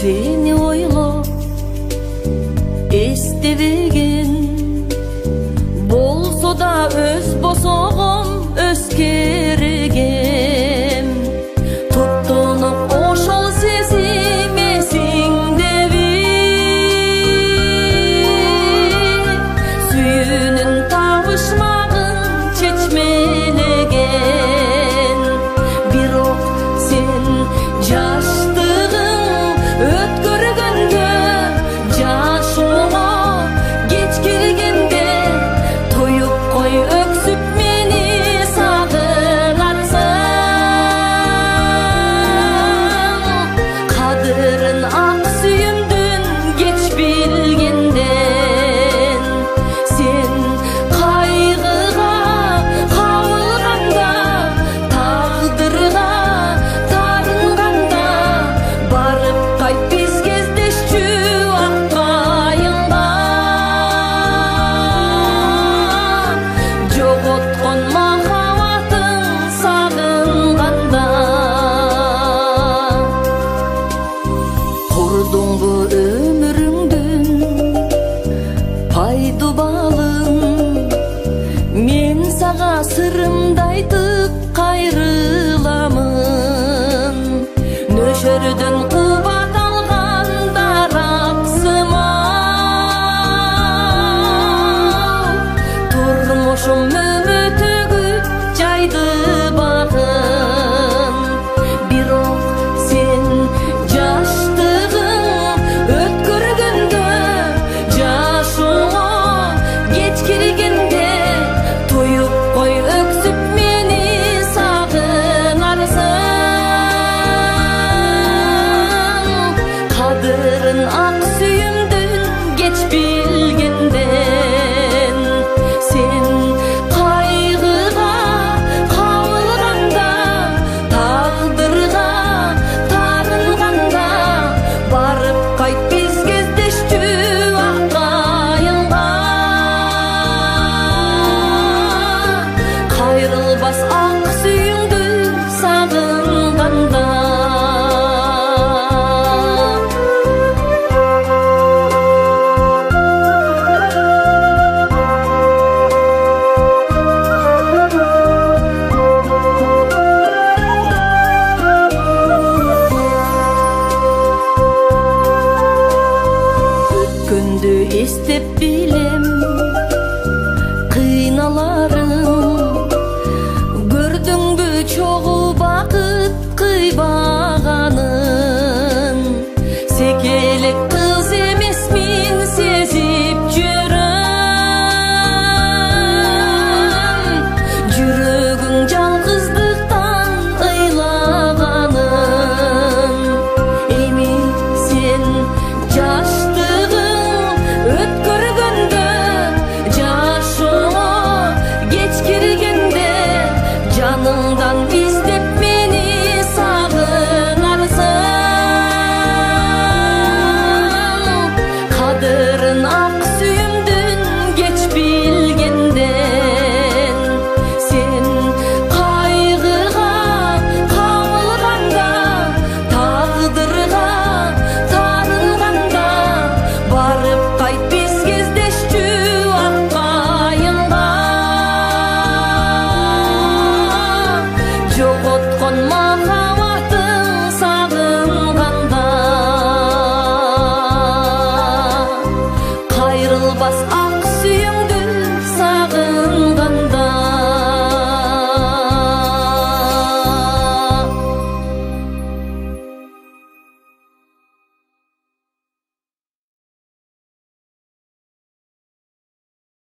Seni oylop estebegen bolso da öz bosogum özkergem tuttunup oşol sezimesingdebi sүйүүнүн табышмагын чечмелеген бирок сен жаштыгың өткөргөндө жашоомо кеч келгенде тоюп кой өксүп мени сагынатсың кадырын ак сүйүмдүн кеч билгенден сен кайгыга кабылганда тагдырга тарынганда барып кайт биз кездешчү ак айыңда жоготкон махаббатың сагынганда курдуңбу өмүрүңдүн пайду балың мен сага сырымды айтып кайрыламын нөшөрдө